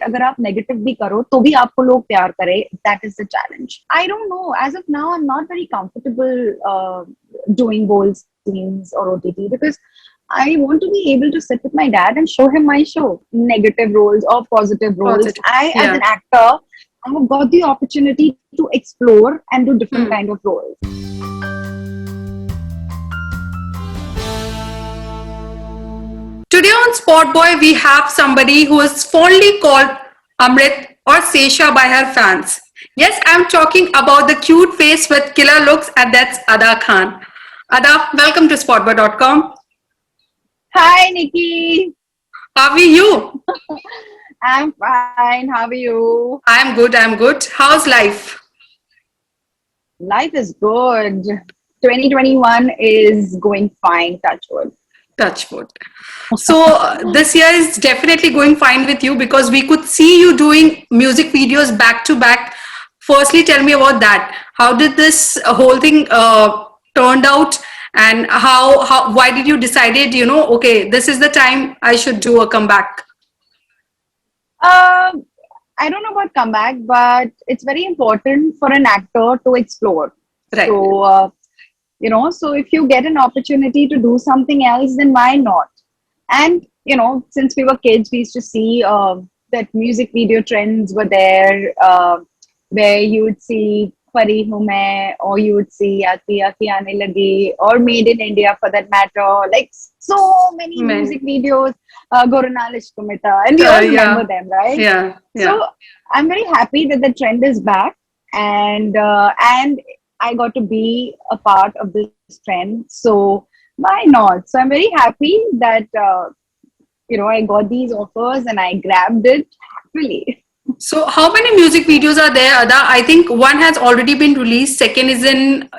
अगर आप नेगेटिव भी करो तो भी आपको लोग प्यार करे, that is the challenge. I don't know, as of now I am not very comfortable doing bold scenes or OTT because I want to be able to sit with my dad and show him my show, negative roles or positive roles. Positive. I, as Yeah. an actor, I have got the opportunity to explore and do different Hmm. kind of roles. Today on Spot Boy, we have somebody who is fondly called Amrit or Sesha by her fans. Yes, I'm talking about the cute face with killer looks, and that's Ada Khan. Ada, welcome to spotboy.com. Hi, Nikki. How are you? I'm fine. How are you? I'm good, I'm good. How's life? Life is good. 2021 is going fine, touch wood. Touch wood. So, this year is definitely going fine with you because we could see you doing music videos back to back. Firstly, tell me about that. How did this whole thing turned out, and why did you decided, okay, this is the time I should do a comeback? Um, I don't know about comeback, but it's very important for an actor to explore. Right. So, so if you get an opportunity to do something else, then why not? And, since we were kids, we used to see that music video trends were there, where you would see Pari Hu Main, or you would see Aati Aati Aane Lagi, or Made in India for that matter. Like so many Man. music videos, Gorunal Ishkumita, and we all remember Yeah. them, right? Yeah. Yeah. So I'm very happy that the trend is back, and I got to be a part of this trend. So why not? So I'm very happy that I got these offers and I grabbed it happily. So, how many music videos are there, Ada? I think one has already been released. Second is in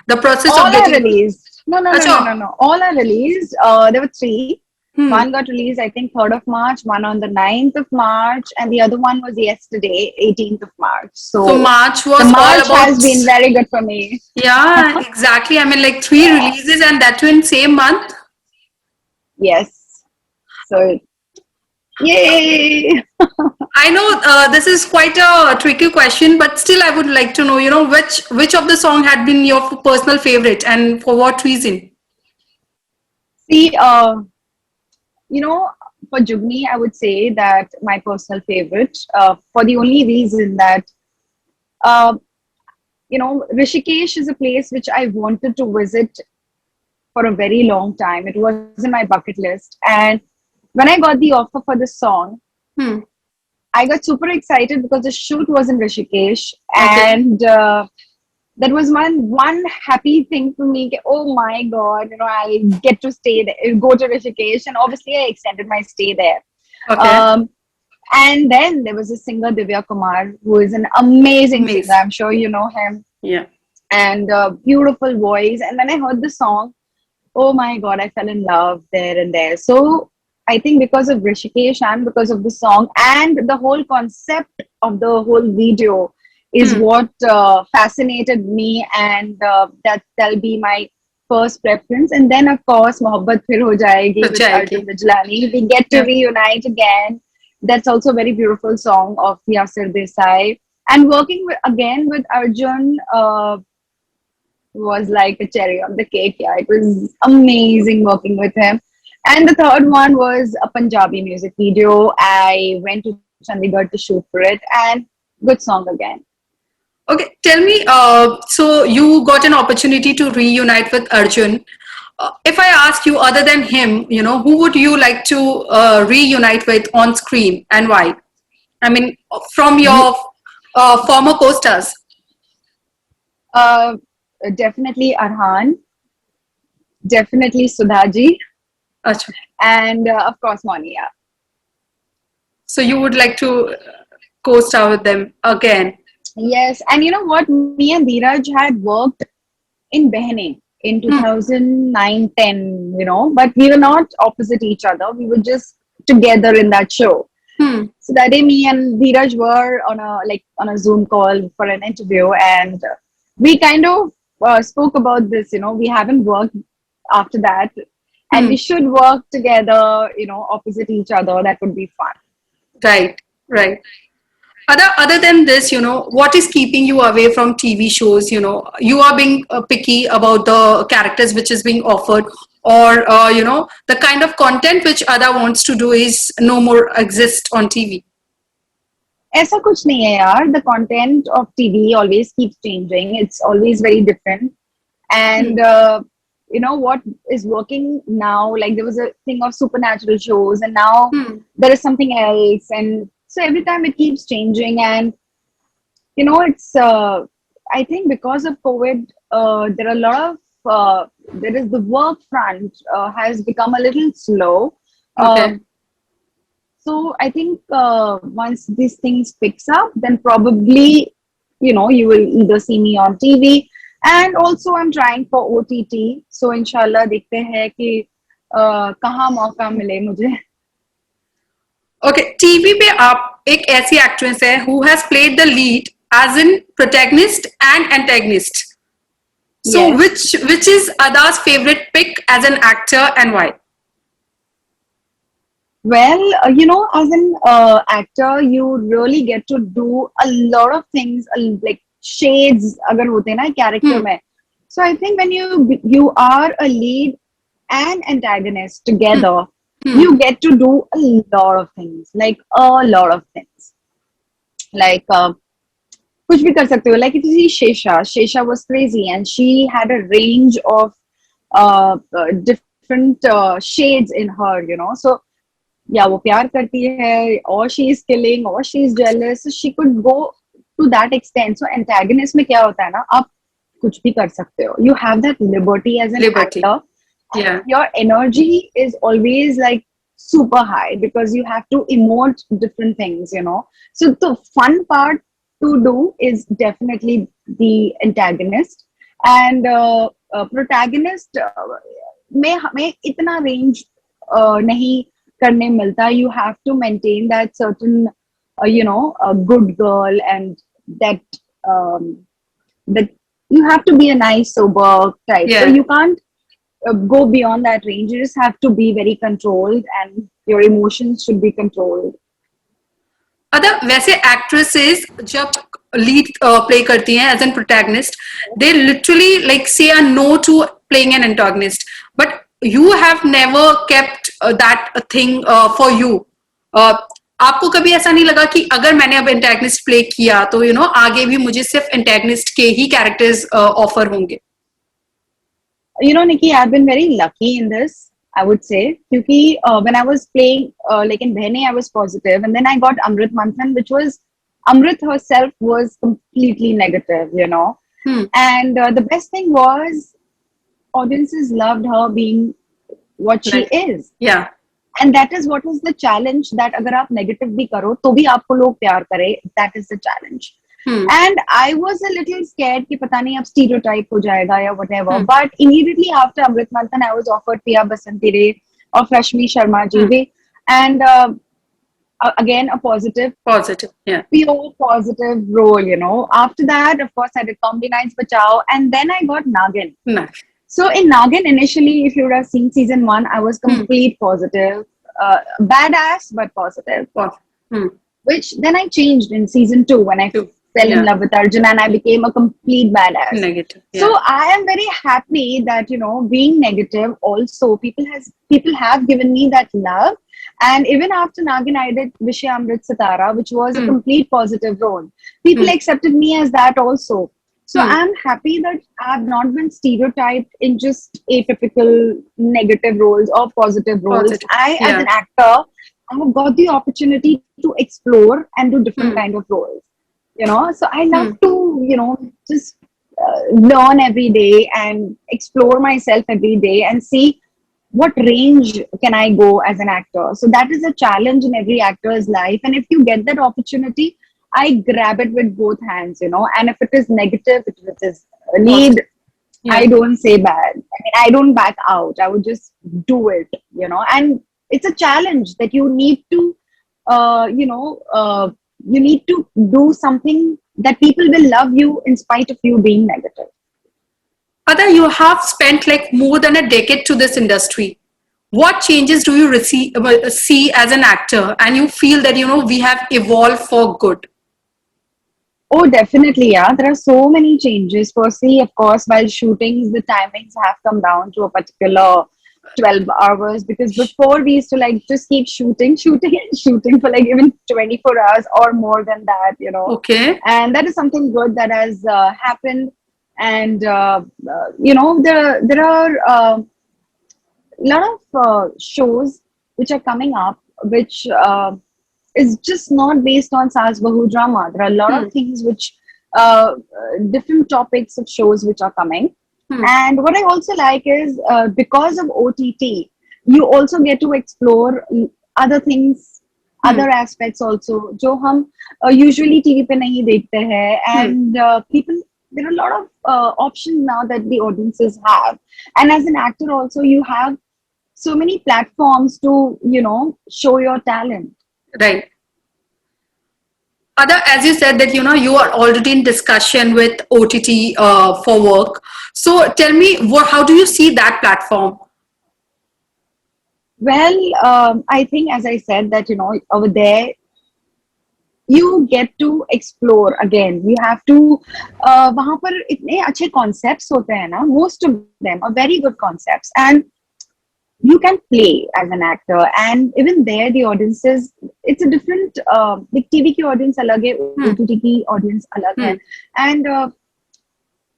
the process of All are getting. released. No, no, no, no, Acha. no, no. All are released. There were three. Hmm. One got released, I think, 3rd of March, one on the 9th of March, and the other one was yesterday, 18th of March. So So March the was all March has about. been very good for me. Yeah, exactly. I mean, like three Yeah. releases and that too in same month. Yes. So, yay! I know this is quite a tricky question, but still, I would like to know, which of the song had been your personal favorite and for what reason? See, for Jugni, I would say that my personal favorite, for the only reason that, uh, Rishikesh is a place which I wanted to visit for a very long time. It was in my bucket list. And when I got the offer for this song, Hmm. I got super excited because the shoot was in Rishikesh. Okay. And that was one happy thing for me. Oh my God, I'll get to stay there, go to Rishikesh. And obviously, I extended my stay there. Okay. Um, and then there was a singer, Divya Kumar, who is an amazing singer. Amazing. I'm sure you know him. Yeah. And beautiful voice. And when I heard the song, oh my God, I fell in love there and there. So I think because of Rishikesh and because of the song and the whole concept of the whole video is Hmm. what fascinated me, and that'll be my first preference. And then, of course, Mohabbat Phir Ho Jayegi with Arjun Jayaki. Bijlani. We get to Yeah. reunite again. That's also a very beautiful song of Yasir Desai. And working again with Arjun, was like a cherry on the cake. Yeah, it was amazing working with him. And the third one was a Punjabi music video. I went to Chandigarh to shoot for it, and good song again. Okay, tell me, so you got an opportunity to reunite with Arjun. If I ask you, other than him, who would you like to reunite with on screen and why? I mean, from You, your former co-stars. uh, definitely Arhan, definitely Sudhaji, Acha. and of course Monia. So you would like to co-star with them again. Yes, and you know what? Me and Dheeraj had worked in Behne in Hmm. 2009-10, but we were not opposite each other. We were just together in that show. Hmm. So that day, me and Dheeraj were on a Zoom call for an interview, and we kind of spoke about this. We haven't worked after that, and Hmm. we should work together. Opposite each other. That would be fun. Right, right. Other than this, what is keeping you away from TV shows? You are being picky about the characters which is being offered, or the kind of content which Ada wants to do is no more exist on TV. ऐसा कुछ नहीं है यार. The content of TV always keeps changing. It's always very different. And you know what is working now, like there was a thing of supernatural shows, and now there is something else, and so every time it keeps changing. And it's I think because of COVID, there are a lot of there is the work front has become a little slow. Okay. So I think once these things picks up, then probably you will either see me on TV. And also I'm trying for OTT. So inshallah देखते हैं कि कहाँ मौका मिले मुझे. Okay, TV पे आप एक ऐसी एक्ट्रेस है who has played the lead as in protagonist and antagonist. So Yes. which is Ada's favorite pick as an actor and why? Well, as an actor, you really get to do a lot of things, like shades अगर होते हैं ना character में. So I think when you are a lead and antagonist together, you get to do a lot of things, like a lot of things. Like कुछ भी कर सकते हो. Like if you see Shesha was crazy, and she had a range of different shades in her, So या वो प्यार करती है, or she is killing, or she is jealous. So she could go to that extent. So antagonist में क्या होता है ना, आप कुछ भी कर सकते हो. You have that liberty as an actor. Yeah. Your energy is always like super high because you have to emote different things. So the fun part to do is definitely the antagonist. And protagonist में हमें इतना range नहीं करने मिलता. You have to maintain that certain a good girl, and that that you have to be a nice sober type. Yeah. So you can't go beyond that range. You just have to be very controlled, and your emotions should be controlled. Other वैसे actresses जब lead play करती हैं as an protagonist, they literally like say are no to playing an antagonist, but you have never kept that thing for you. आपको कभी ऐसा नहीं लगा कि अगर मैंने अब एंटागनिस्ट प्ले किया तो आगे भी मुझे सिर्फ एंटागनिस्ट के ही कैरेक्टर्स ऑफर होंगे? Nikki, I've been very lucky in this, I would say. Because when I was playing, like in Behne, I was positive. And then I got Amrit Manthan, which was, Amrit herself was completely negative, And the best thing was, audiences loved her being what she is. Yeah. And that is what is the challenge, that agar aap negative bhi karo, to bhi aapko log pyar kare. That is the challenge. And I was a little scared कि पता नहीं अब stereotype हो जाएगा या whatever. But immediately after Amrit Manthan, I was offered Priya Basanti Ray or Rashmi Sharma ji, and again a positive, yeah, pure positive role. After that, of course, I did Comedy Nights Bachao, and then I got Nagin. Nice. So in Nagin, initially, if you would have seen season 1, I was complete positive, badass but positive. Which then I changed in season 2 when I fell in love with Arjun, and I became a complete badass. Negative. Yeah. So I am very happy that being negative also people have given me that love. And even after Nagin, I did Vishya Amrit Sitara, which was a complete positive role. People accepted me as that also. So I'm happy that I've not been stereotyped in just atypical negative roles or positive roles. As an actor, I've got the opportunity to explore and do different kind of roles. So I love to, just learn every day and explore myself every day and see what range can I go as an actor. So that is a challenge in every actor's life. And if you get that opportunity, I grab it with both hands, and if it is negative, if it is a lead, I don't say bad. I mean, I don't back out. I would just do it, and it's a challenge that you need to, you need to do something that people will love you in spite of you being negative. Ada, you have spent like more than a decade to this industry. what changes do you see as an actor, and you feel that we have evolved for good? Oh, definitely, yeah. There are so many changes. Firstly, of course, while shootings, the timings have come down to a particular 12 hours, because before we used to like just keep shooting, shooting, and shooting for like even 24 hours or more than that. Okay. And that is something good that has happened. And, there are a lot of shows which are coming up, which is just not based on Saas Bahu drama. There are a lot Hmm. of things which, different topics of shows which are coming. Hmm. And what I also like is because of OTT, you also get to explore other things, Hmm. other aspects also, जो हम usually TV पे नहीं देखते हैं. And people, there are a lot of options now that the audiences have. And as an actor also, you have so many platforms to show your talent. Right. Other, as you said that you are already in discussion with OTT for work. So tell me, how do you see that platform? Well, I think, as I said, that over there you get to explore again. You have to वहाँ पर इतने अच्छे concepts होते हैं ना, most of them are very good concepts, and you can play as an actor. And even there the audiences, it's a different like TV की audience अलग है, OTT की audience अलग है. And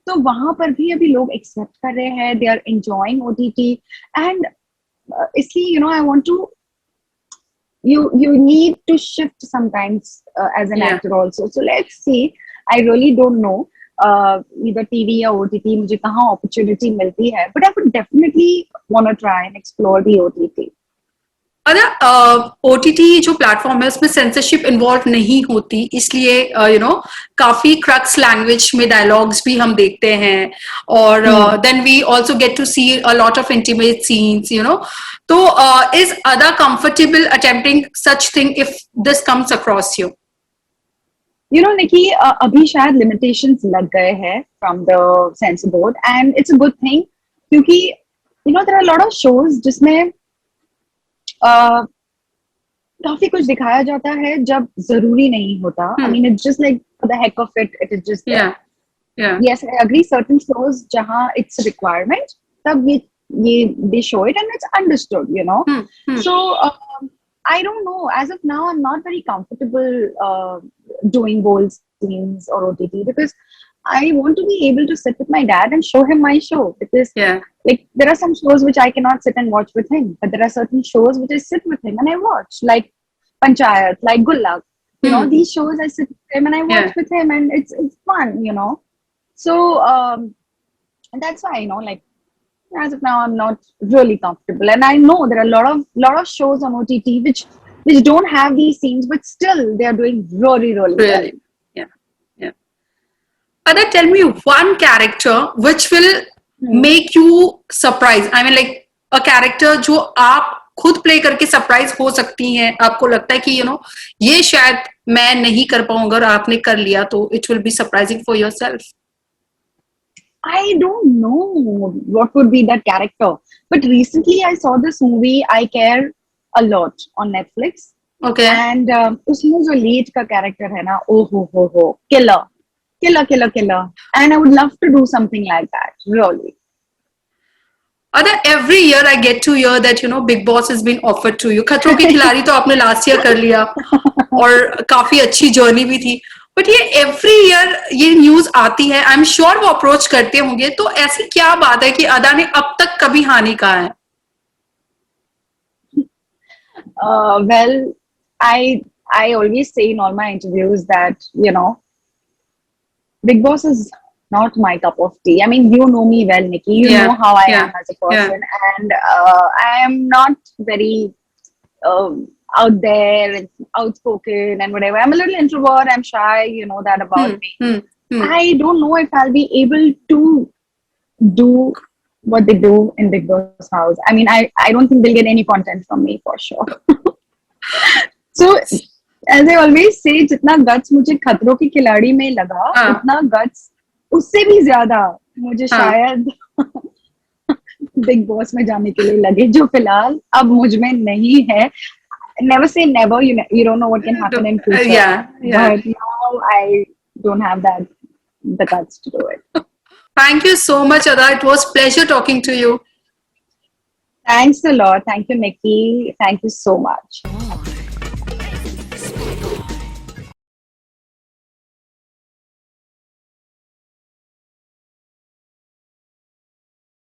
तो वहां पर भी अभी लोग एक्सेप्ट कर रहे हैं, they are enjoying OTT. And इसलिए I want to, you need to shift sometimes as an Yeah. actor also. So let's see. I really don't know either TV या OTT मुझे कहाँ opportunity मिलती है, but I would definitely want to try and explore the OTT. अगर OTT जो platform है उसमें censorship involve नहीं होती, इसलिए काफी क्रक्स लैंग्वेज में डायलॉग्स भी हम देखते हैं, और then we also get to see a lot of intimate scenes. तो is Ada comfortable attempting such thing if this comes across you? Nikki, अभी शायद limitations लग गए हैं from the censor board, and it's a good thing, क्योंकि there are a lot of shows जिसमें काफी कुछ दिखाया जाता है जब जरूरी नहीं होता. I mean, it's just like for the heck of it, it is just there. Yeah. Yes, I agree. Certain shows जहाँ it's a requirement, तब ये they show it and it's understood. So I don't know. As of now, I'm not very comfortable doing bold scenes or OTT, because I want to be able to sit with my dad and show him my show, because like there are some shows which I cannot sit and watch with him, but there are certain shows which I sit with him and I watch, like Panchayat, like Gullak. These shows I sit with him and I watch with him, and it's fun. So and that's why like as of now I'm not really comfortable, and I know there are a lot of shows on OTT which don't have these scenes, but still they are doing really well. Yeah. Ada, tell me one character which will make you surprise. I mean, like a character जो आप खुद play करके surprise हो सकती हैं, आपको लगता है कि ये शायद मैं नहीं कर पाऊंगा, और आपने कर लिया, तो it will be surprising for yourself. I don't know what would be that character, but recently I saw this movie I Care a Lot on Netflix. Okay. And उसमें जो lead का character है ना, oh ho, killer, and I would love to do something like that, really. Other, every year I get to hear that Big Boss has been offered to you. खतरों के खिलाड़ी तो आपने last year कर लिया, और काफी अच्छी जर्नी भी थी, बट ये एवरी ईयर ये न्यूज आती है. आई एम श्योर वो अप्रोच करते होंगे. तो ऐसी क्या बात है कि अदा ने अब तक कभी हाँ नहीं कहा है? Well, I always say in all my interviews that Big Boss is not my cup of tea. I mean, you know me well, Nikki. You know how I am as a person, and I am not very out there and outspoken and whatever. I'm a little introvert. I'm shy. You know that about me. I don't know if I'll be able to do what they do in Big Boss house. I mean, I don't think they'll get any content from me for sure. So, as I always say, जितना guts मुझे खतरों की खिलाड़ी में लगा, उतना guts उससे भी ज्यादा मुझे शायद बिग बॉस में जाने के लिए लगे, जो फिलहाल अब मुझ में नहीं है. Never say never. You don't know what can happen in future. Yeah, yeah. But now I don't have the guts to do it. Thank you so much, Ada. It was pleasure talking to you. Thanks a lot. Thank you, Nikki. Thank you so much.